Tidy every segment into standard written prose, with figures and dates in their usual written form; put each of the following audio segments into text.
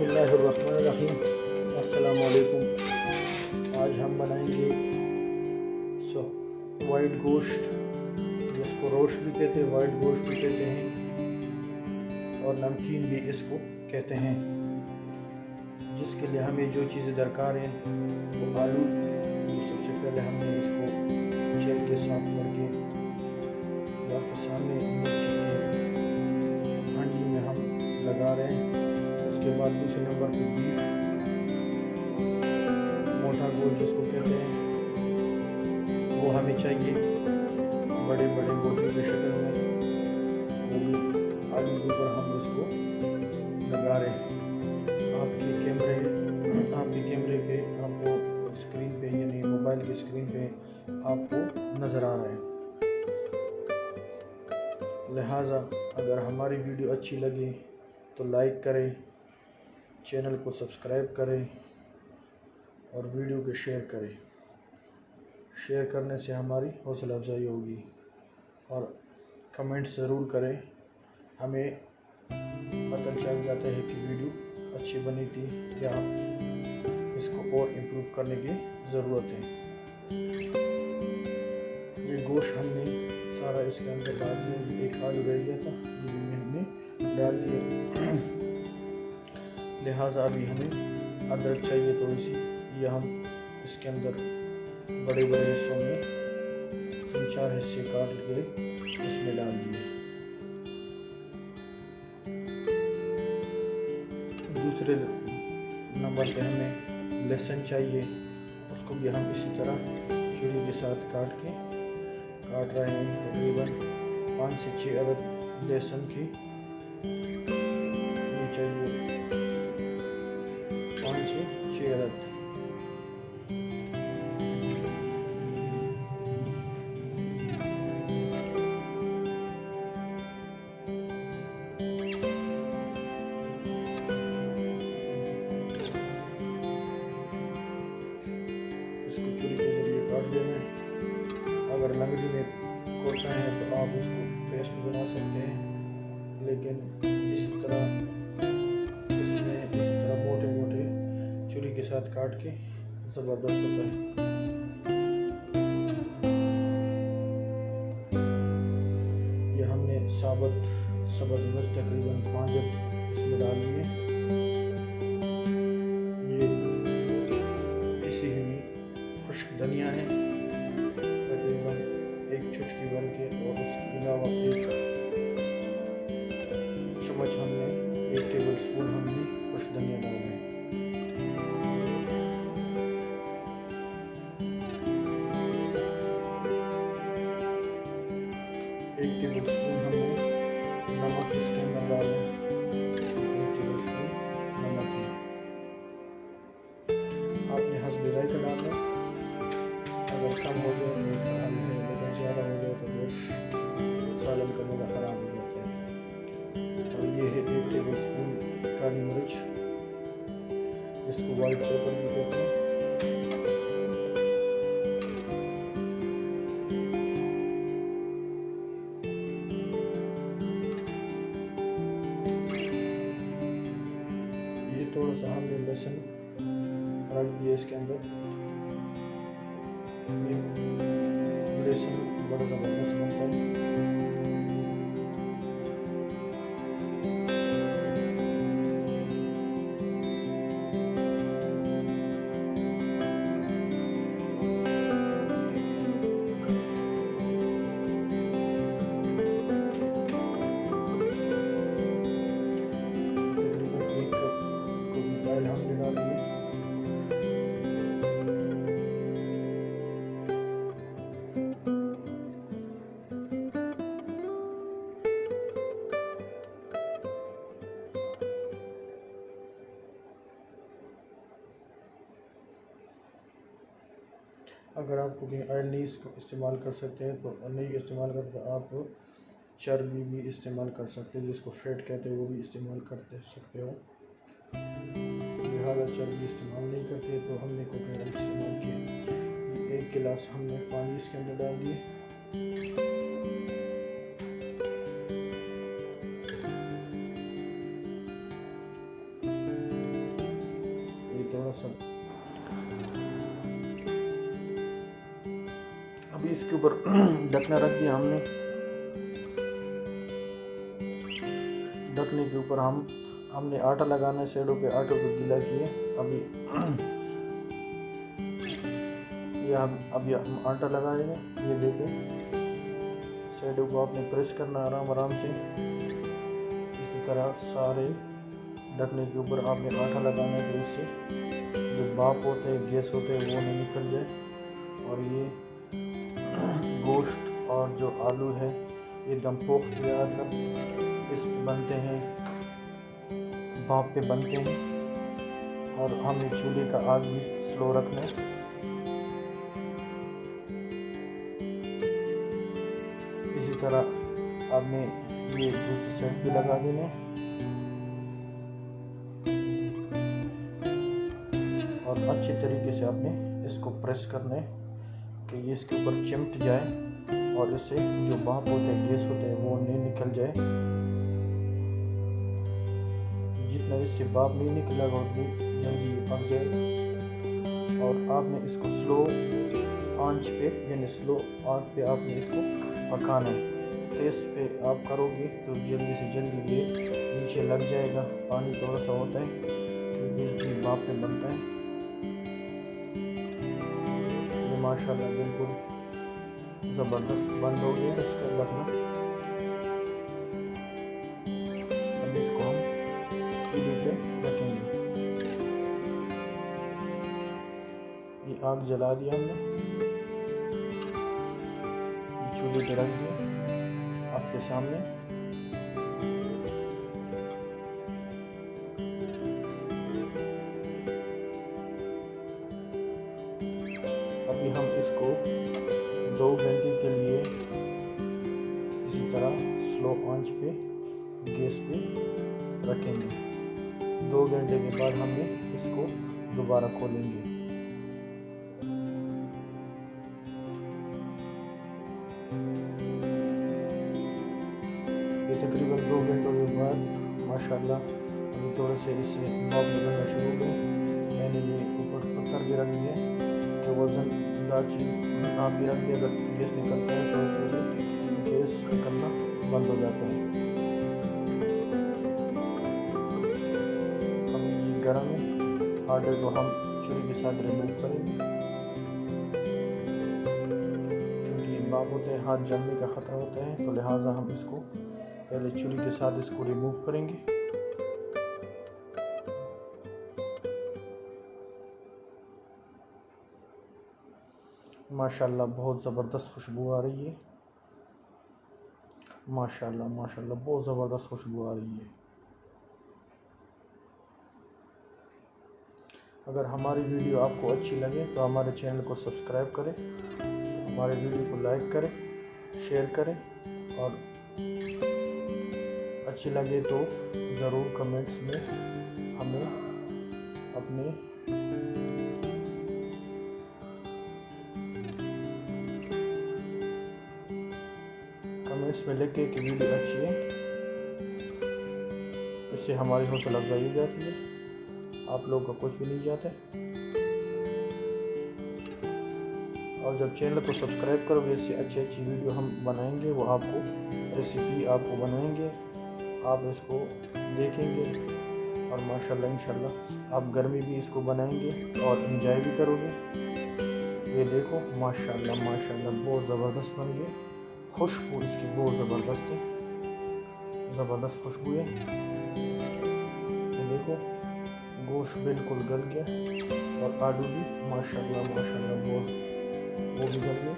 बिस्मिल्लाहिर्रहमानिर्रहीम। अस्सलाम वालेकुम। आज हम बनाएंगे वाइट गोश्त, जिसको रोश भी कहते हैं, वाइट गोश्त भी कहते हैं और नमकीन भी इसको कहते हैं। जिसके लिए हमें जो चीज़ें दरकार हैं वो आलू। सबसे पहले हमने इसको छील के साफ करके आपके सामने मिट्टी के हांडी में हम लगा रहे हैं। उसके बाद दूसरे नंबर पे बीफ, मोटा गोश्त जिसको कहते हैं, वो हमें चाहिए बड़े बड़े बोटियों की शक्ल में। वो भी आलू के ऊपर हम इसको लगा रहे हैं। आपके कैमरे पे आपको स्क्रीन पे, यानी मोबाइल की स्क्रीन पे आपको नज़र आ रहा है। लिहाजा अगर हमारी वीडियो अच्छी लगे तो लाइक करें, चैनल को सब्सक्राइब करें और वीडियो को शेयर करें। शेयर करने से हमारी हौसला अफजाई होगी और कमेंट ज़रूर करें। हमें पता चल जाता है कि वीडियो अच्छी बनी थी या इसको और इम्प्रूव करने की ज़रूरत है। ये गोश्त हमने सारा इसके अंदर डाल दिया। एक आलू रह गया था, ये भी हमने डाल दिया। लिहाजा अभी हमें अदरक चाहिए थोड़ी सी, ये हम इसके अंदर बड़े बड़े हिस्सों में 3-4 हिस्से काट के इसमें डाल दिए। दूसरे नंबर पे हमें लहसुन चाहिए, उसको भी हम इसी तरह छुरी के साथ काट रहे हैं। तकरीबन 5 से 6 अदद लहसुन की ये चाहिए, 5 से 6 अदद। इसको छुरी के जरिए काट देना है। अगर लंगड़ी में कोटना है तो आप इसको पेस्ट बना सकते हैं, लेकिन इस तरह मोटे मोटे छुरी के साथ काट के ज़बरदस्त होता है। ये हमने साबुत सब्ज़ मिर्च तकरीबन 5 इसमें डाल दिए। ये पिसी हुई खुश्क धनिया है, तकरीबन 1 चुटकी भर के, और उसके अलावा 1 चम्मच हमने 1 टेबल स्पून हमने खुश्क धनिया डाला है। एक टेबल स्पून हमने नमक इसके अंदर डाला है, 1 टेबल स्पून नमक है। आपने हस्बे जायका डालना है। अगर कम हो जाए तो उसका हल है, लेकिन ज़्यादा हो जाए तो गोश्त सालन का मज़ा ख़राब हो जाता है। और ये है 1 टेबल स्पून काली मिर्च, इसको वाइट पेपर भी कहते हैं। ये थोड़ा सा हमने लहसुन रख दिया इसके अंदर। ये लहसुन बड़ा ज़बरदस्त बनता है। हमने डाल दिए। अगर आप कुकिंग ऑयल नहीं इस्तेमाल कर सकते हैं तो नहीं इस्तेमाल करते, आप चर्बी भी इस्तेमाल कर सकते हैं, जिसको फैट कहते हैं, वो भी इस्तेमाल करते सकते हो। लिहाजा चर्बी इस्तेमाल नहीं करते तो हमने कुकिंग ऑयल इस्तेमाल किया। 1 गिलास हमने पानी इसके अंदर डाल दिए। सब। अभी इसके ऊपर ढकना रख दिया हमने। ढकने के ऊपर हमने आटा लगाना है, साइडों पे आटे को गीला किए। अभी हम आटा लगाएंगे। ये देखें, साइडों को आपने प्रेस करना आराम से। इसी तरह सारे ढकने के ऊपर आपने आटा लगाना है, तो इससे जो भाप होते हैं, गैस होते हैं, वो नहीं निकल जाए। और ये गोश्त और जो आलू है ये दम पोख्त लगाकर इस पे बनते हैं, भाप पे बनते हैं। और हमें चूल्हे का आग भी स्लो रखना है। इसी तरह आपने ये दूसरी साइड भी लगा देने और अच्छे तरीके से आपने इसको प्रेस करना है कि ये इसके ऊपर चिमट जाए और इससे जो भाप होते हैं, गैस होते हैं, वो नहीं निकल जाए। जितना इससे भाप नहीं निकलेगा उतनी जल्दी ये पक जाएगा। और आपने इसको स्लो आंच पे, यानी स्लो आंच पे आपने इसको पकाना है। तेज पे आप करोगे तो जल्दी से जल्दी ये नीचे लग जाएगा। पानी थोड़ा सा होता है क्योंकि ये भाप पे बनता है। माशाल्लाह बिल्कुल ज़बरदस्त बंद हो गया इसका ढकना। अब इसको हम चूल्हे पे रखेंगे। ये आग जला दिया हमने, ये चूल्हे पे रख दिया आपके सामने। अभी हम इसको 2 घंटे के लिए इसी तरह स्लो आंच पे गैस पे रखेंगे। 2 घंटे के बाद हमने इसको दोबारा खोलेंगे। ये तकरीबन 2 घंटों के बाद माशाल्लाह अभी थोड़े से इससे भाप निकलना शुरू हो गए। मैंने ये ऊपर पत्थर भी रख दिए कि वजनदार चीज़ आप भी रख दिया। अगर गैस निकलता है तो इसमें से गैस निकलना बंद हो जाता है। हम ये गर्म है, आटे को हम छुरी के साथ रिमूव करेंगे क्योंकि भाप होते हैं, हाथ जलने का खतरा होता है। तो लिहाजा हम इसको पहले छुरी के साथ इसको रिमूव करेंगे। माशाल्लाह बहुत ज़बरदस्त खुशबू आ रही है। माशाल्लाह माशाल्लाह बहुत ज़बरदस्त खुशबू आ रही है। अगर हमारी वीडियो आपको अच्छी लगे तो हमारे चैनल को सब्सक्राइब करें, हमारे वीडियो को लाइक करें, शेयर करें और अच्छी लगे तो ज़रूर कमेंट्स में हमें अपने कमेंट्स में लिख के कि वीडियो अच्छी है। इससे हमारी हौसला अफजाई हो जाती है, आप लोगों का कुछ भी नहीं जाता। और जब चैनल को सब्सक्राइब करोगे, इससे अच्छी वीडियो हम बनाएंगे, वो आपको रेसिपी आपको बनाएंगे, आप इसको देखेंगे और माशाल्लाह इंशाल्लाह आप घर में भी इसको बनाएंगे और एंजॉय भी करोगे। ये देखो माशाल्लाह माशाल्लाह बहुत ज़बरदस्त बन गया। खुशबू इसकी बहुत ज़बरदस्त है, ज़बरदस्त खुशबू है। ये देखो गोश्त बिल्कुल गल गया और आलू भी माशाल्लाह माशाल्लाह वो भी गल गया।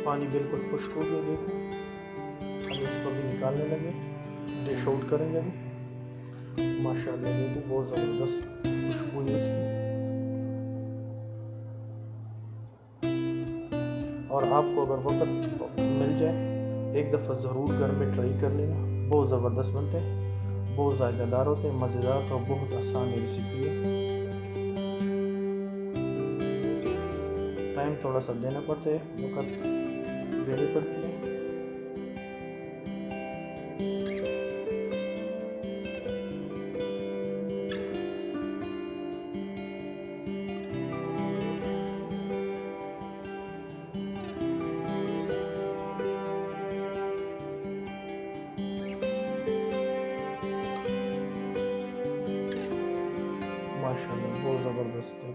पानी बिल्कुल खुश्क हो गया। देखो हम इसको भी निकालने लगे, डिश आउट करेंगे अभी। माशाल्लाह देखो बहुत ज़बरदस्त खुशबू है इसकी। और आपको अगर वक्त मिल जाए एक दफ़ा ज़रूर घर में ट्राई कर लेना, बहुत ज़बरदस्त बनते हैं, बहुत जायकेदार होते हैं, मज़ेदार और बहुत आसान रेसिपी है। टाइम थोड़ा सा देना पड़ता है, वक्त देनी पड़ती है।